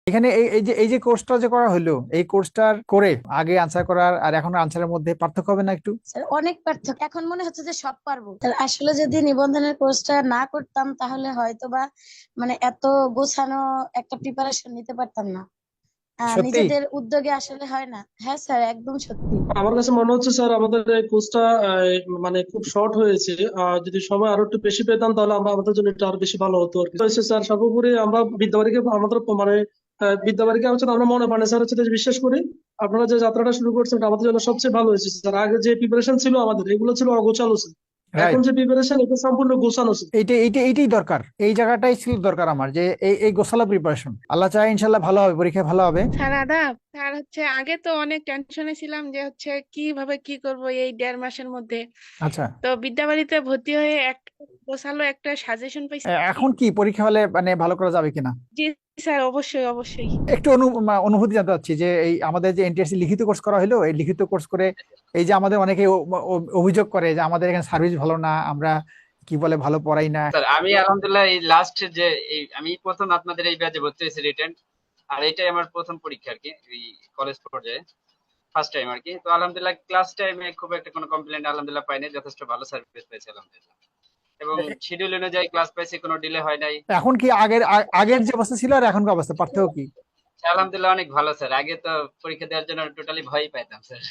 এখানে এই যে কোর্সটা যে করা হলো, এই কোর্সটার করে আগে আনসার করার আর এখন আনসারের মধ্যে পার্থক্য হবে না একটু? স্যার অনেক পার্থক্য। এখন মনে হচ্ছে যে সব পারবো। তাহলে আসলে যদি নিবন্ধনের কোর্সটা না করতাম তাহলে হয়তো বা মানে এত গোছানো একটা প্রিপারেশন নিতে পারতাম না। সত্যি? নিজেদের উদ্যোগে আসলে হয় না। হ্যাঁ স্যার, একদম সত্যি। আমার কাছে মনে হচ্ছে স্যার আমাদের এই কোর্সটা মানে খুব শর্ট হয়েছে। যদি সময় আরো একটু বেশি পেতাম তাহলে আমরা আমাদের জন্য এটা আরো বেশি ভালো হতো আর কি। হয়েছে স্যার, সর্বোপরি আমরা বিদ্যাবাড়িকে আমাদের মানে বিদ্যাবাড়িকে হচ্ছে আমরা মনে প্রাণে স্যার হচ্ছে যে বিশ্বাস করি। আপনারা যে যাত্রাটা শুরু করছেন এটা আমাদের জন্য সবচেয়ে ভালো হয়েছে স্যার। আগে যে প্রিপারেশন ছিল আমাদের এগুলো ছিল অগোছালো স্যার। এখন রাইট। যে প্রিপারেশন এটা সম্পূর্ণ গোছানো স্যার। এইটাই দরকার, এই জায়গাটাই ছিল দরকার আমার, যে এই গোছালো প্রিপারেশন। আল্লাহ চায় ইনশাল্লাহ ভালো হবে, পরীক্ষা ভালো হবে। স্যার আদাব স্যার। আগে তো অনেক টেনশনে ছিলাম যে কিভাবে কি করব এই 1.5 মাসের মধ্যে। আচ্ছা। তো বিদ্যাবাড়িতে ভর্তি হয়ে একটা গোছালো একটা সাজেশন পাইছি। এখন কি পরীক্ষা হলে মানে ভালো করা যাবে কিনা? জি স্যার, অবশ্যই অবশ্যই। একটু অনুভূতি জানতে চাচ্ছি যে এই আমাদের যে এনটিএসসি লিখিত কোর্স করা হলো, এই লিখিত কোর্স করে এই যে আমাদের অনেকে অভিযোগ করে যে আমাদের এখানে সার্ভিস ভালো না, আমরা কি বলে ভালো পড়াই না। স্যার আমি আলহামদুলিল্লাহ এই লাস্ট যে আমি প্রথম আপনাদের এই ব্যাচে ভর্তি হয়েছি রিটেন, আর এটাই আমার প্রথম পরীক্ষা আর কি এই কলেজ পর্যায়ে, ফার্স্ট টাইম আর কি। তো আলহামদুলিল্লাহ ক্লাস টাইমে খুব একটা কোনো কমপ্লেইন্ট আলহামদুলিল্লাহ পাইনি, যথেষ্ট ভালো সার্ভিস পেয়েছি আলহামদুলিল্লাহ। এবং শিডিউল অনুযায়ী ক্লাস পাইছি, কোনো ডিলে হয় নাই। এখন কি আগের যে অবস্থা ছিল আর এখনকার অবস্থা পার্থক্য কি? আলহামদুলিল্লাহ অনেক ভালো স্যার। আগে তো পরীক্ষা দেওয়ার জন্য টোটালি ভয়ই পাইতাম স্যার।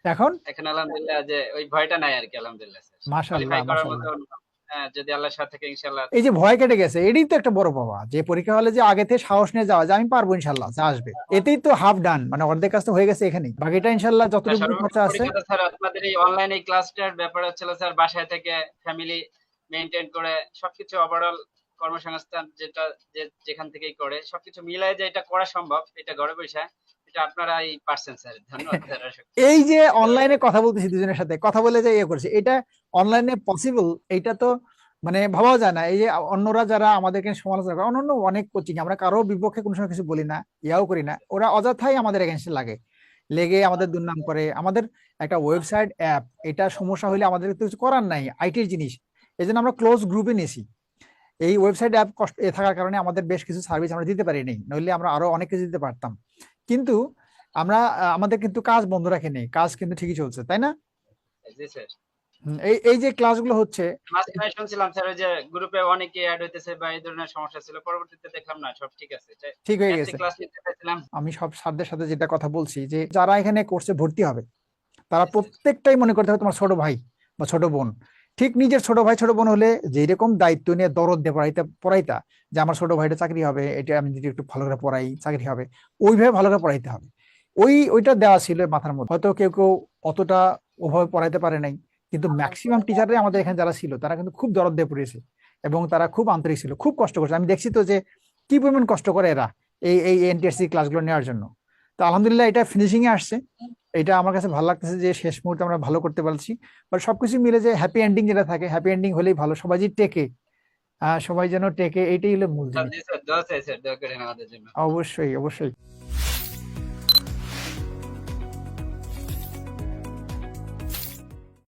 এখন এখন আলহামদুলিল্লাহ যে ওই ভয়টা নাই আর কি আলহামদুলিল্লাহ স্যার। মাশাআল্লাহ কোয়ালিফাই করার মাশাআল্লাহ। মতো যদি আল্লাহর সাথে থাকে ইনশাআল্লাহ। এই যে ভয় কেটে গেছে, এটাই তো একটা বড় পাওয়া, যে পরীক্ষা হলে যে আগে থেকে সাহস নিয়ে যাওয়া যে আমি পারবো ইনশাল্লাহ, যা আসবে এতেই তো হাফ ডান, মানে অর্ধেক কাজ তো হয়ে গেছে এখানেই, বাকিটা ইনশাল্লাহ যতটুকু সর্বোপরি খরচা আছে। পরীক্ষাটা স্যার আপনাদের এই অনলাইন এই ক্লাসটার ব্যাপার হচ্ছিল স্যার বাসায় থেকে ফ্যামিলি মেনটেন করে সবকিছু ওভারঅল কর্মসংস্থান যেটা যেখান থেকেই করে সবকিছু মিলাই যে এটা করা সম্ভব, এটা ঘরে বসে এটা আপনারাই পারছেন স্যার। ধন্যবাদ স্যার। এই যে অনলাইনে কথা বলতেছি, দুজনের সাথে কথা বলে যে ইয়ে করছে, এটা অনলাইনে পসিবল? এটা তো মানে ভাবাও যায় না। এই যে অন্যরা যারা আমাদেরকে সমালোচনা করে, অন্যান্য অনেক কোচিং, আমরা কারো বিপক্ষে কোনো সময় কিছু বলি না, ইয়াও করি না, ওরা অযথাই আমাদের এগেনস্টে লেগে আমাদের দুর্নাম করে। আমাদের একটা ওয়েবসাইট অ্যাপ, এটা সমস্যা হলে আমাদের তো কিছু করার নাই, আইটির জিনিস। এই জন্য আমরা ক্লোজ গ্রুপে নিয়েছি। এই ওয়েবসাইট অ্যাপ কষ্ট থাকার কারণে আমাদের বেশ কিছু সার্ভিস আমরা দিতে পারিনি, নইলে আমরা আরো অনেক কিছু দিতে পারতাম। কিন্তু আমরা আমাদের কিন্তু কাজ বন্ধ রাখিনি, কাজ কিন্তু ঠিকই চলছে, তাই না? জি স্যার। এই যে ক্লাসগুলো হচ্ছে। মাঝখানে শুনছিলাম স্যার ওই যে গ্রুপে অনেকে অ্যাড হইতেছে বা এই ধরনের সমস্যা ছিল, পরবর্তীতে দেখলাম না সব ঠিক আছে। ঠিক হয়ে একটি গেছে। ক্লাস নিতে চাইছিলাম। আমি সব স্যারদের সাথে যেটা কথা বলছি, যে যারা এখানে কোর্সে ভর্তি হবে তারা প্রত্যেকটাই মনে করতে হবে তোমার ছোট ভাই বা ছোট বোন। ঠিক নিজের ছোট ভাই ছোট বোন হলে যেরকম দায়িত্ব নিয়ে দরদ দিয়ে পড়াইতা, যে আমার ছোট ভাইটা চাকরি হবে, এটা আমি যদি একটু ভালো করে পড়াই চাকরি হবে, ওইভাবে ভালো করে পড়াইতে হবে। ওইটা দেওয়া ছিল মাথার মধ্যে। হয়তো কেউ কেউ অতটা ওভাবে পড়াইতে পারে নাই, কিন্তু ম্যাক্সিমাম টিচাররাই আমাদের এখানে যারা ছিল তারা কিন্তু খুব দরদ দিয়ে পড়িয়েছে, এবং তারা খুব আন্তরিক ছিল, খুব কষ্ট করছে। আমি দেখছি তো যে কি পরিমাণ কষ্ট করে এরা এই এনটিএসসি ক্লাসগুলো নেওয়ার জন্য। তো আলহামদুলিল্লাহ এটা ফিনিশিং এ আসছে। এটা আমার কাছে ভালো লাগতেছে যে শেষ মুহূর্তে আমরা ভালো করতে পারছি। বাট সবকিছু মিলে যে হ্যাপি এন্ডিং যেটা থাকে, হ্যাপি এন্ডিং হলেই ভালো, সবাই যে টেকে, সবাই যেন টেকে, এটাই হলো মূল জিনিস। জি স্যার, দোয়া চাই স্যার, দোয়া করেন আমাদের জন্য। অবশ্যই অবশ্যই।